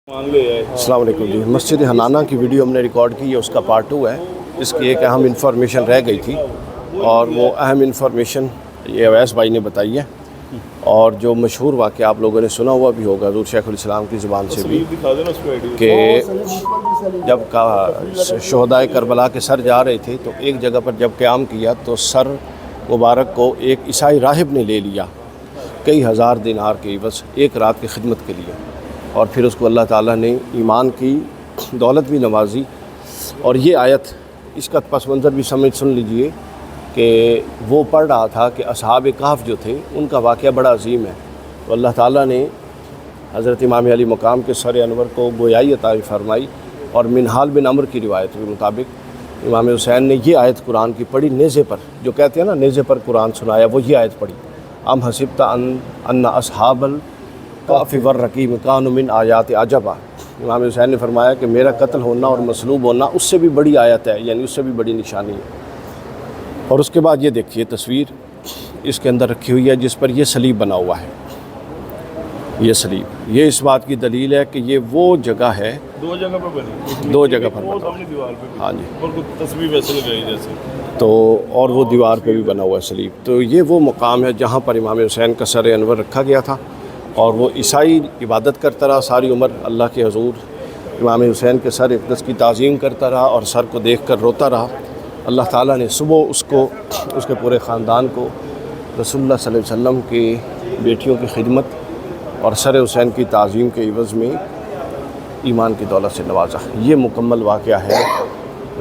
السلام علیکم جی، مسجد حنانہ کی ویڈیو ہم نے ریکارڈ کی ہے، اس کا پارٹ 2 ہے۔ اس کی ایک اہم انفارمیشن رہ گئی تھی اور وہ اہم انفارمیشن یہ اویس بھائی نے بتائی ہے، اور جو مشہور واقعہ آپ لوگوں نے سنا ہوا بھی ہوگا حضور شیخ الاسلام کی زبان سے بھی، کہ جب شہدائے کربلا کے سر جا رہے تھے تو ایک جگہ پر جب قیام کیا تو سر مبارک کو ایک عیسائی راہب نے لے لیا کئی ہزار دینار کے عوض ایک رات کی خدمت کے لیے، اور پھر اس کو اللہ تعالیٰ نے ایمان کی دولت بھی نوازی۔ اور یہ آیت، اس کا پس منظر بھی سن لیجئے کہ وہ پڑھ رہا تھا کہ اصحاب کہف جو تھے ان کا واقعہ بڑا عظیم ہے، تو اللہ تعالیٰ نے حضرت امام علی مقام کے سر انور کو گویائی عطا فرمائی، اور منہال بن عمر کی روایت کے مطابق امام حسین نے یہ آیت قرآن کی پڑھی نیزے پر، جو کہتے ہیں نا نیزے پر قرآن سنایا، وہ یہ آیت پڑھی، ام حسبت ان اصحاب الکہف والرقیم کانوا من آیات عجبا۔ امام حسین نے فرمایا کہ میرا قتل ہونا اور مصلوب ہونا اس سے بھی بڑی آیت ہے، یعنی اس سے بھی بڑی نشانی ہے۔ اور اس کے بعد یہ دیکھیے تصویر اس کے اندر رکھی ہوئی ہے جس پر یہ صلیب بنا ہوا ہے، یہ صلیب، یہ اس بات کی دلیل ہے کہ یہ وہ جگہ ہے، دو جگہ پر بنی، دو جگہ پر بنا سامنے دیوار پہ، ہاں جی، اور کوئی تصویر ویسے لگائی جیسے، تو اور وہ دیوار پہ بھی بنا ہوا ہے صلیب۔ تو یہ وہ مقام ہے جہاں پر امام حسین کا سر انور رکھا گیا تھا، اور وہ عیسائی عبادت کرتا رہا ساری عمر اللہ کے حضور، امام حسین کے سر اقدس کی تعظیم کرتا رہا اور سر کو دیکھ کر روتا رہا۔ اللہ تعالیٰ نے صبح اس کو، اس کے پورے خاندان کو رسول اللہ صلی اللہ علیہ وسلم کی بیٹیوں کی خدمت اور سر حسین کی تعظیم کے عوض میں ایمان کی دولت سے نوازا۔ یہ مکمل واقعہ ہے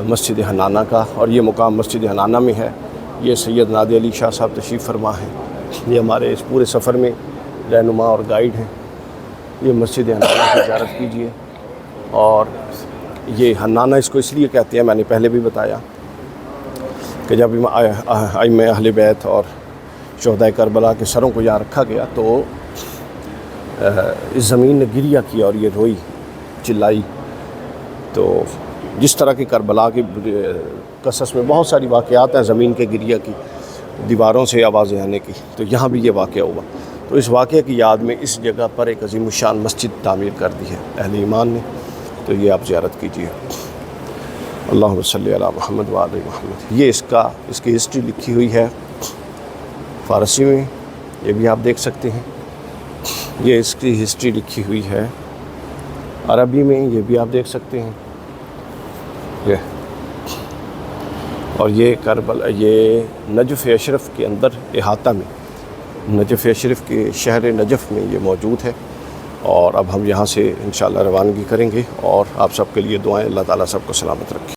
مسجد حنانہ کا، اور یہ مقام مسجد حنانہ میں ہے۔ یہ سید نادی علی شاہ صاحب تشریف فرما ہیں، یہ ہمارے اس پورے سفر میں رہنما اور گائیڈ ہیں۔ یہ مسجد حنانہ کی زیارت کیجیے، اور یہ حنانہ اس کو اس لیے کہتے ہیں، میں نے پہلے بھی بتایا کہ جب ائمہ اہل بیت اور شہدائے کربلا کے سروں کو یہاں رکھا گیا تو اس زمین نے گریہ کیا اور یہ روئی، چلائی۔ تو جس طرح کی کربلا کی قصص میں بہت ساری واقعات ہیں زمین کے گریہ کی، دیواروں سے آوازیں آنے کی، تو یہاں بھی یہ واقعہ ہوا۔ تو اس واقعے کی یاد میں اس جگہ پر ایک عظیم الشان مسجد تعمیر کر دی ہے اہل ایمان نے، تو یہ آپ زیارت کیجیے۔ اللہم صلی علی محمد و آل محمد۔ یہ اس کی ہسٹری لکھی ہوئی ہے فارسی میں، یہ بھی آپ دیکھ سکتے ہیں۔ یہ اس کی ہسٹری لکھی ہوئی ہے عربی میں، یہ بھی آپ دیکھ سکتے ہیں۔ اور یہ کربلا، یہ نجف اشرف کے اندر احاطہ میں، نجف اشرف کے شہر نجف میں یہ موجود ہے۔ اور اب ہم یہاں سے انشاءاللہ روانگی کریں گے، اور آپ سب کے لیے دعائیں، اللہ تعالیٰ سب کو سلامت رکھے۔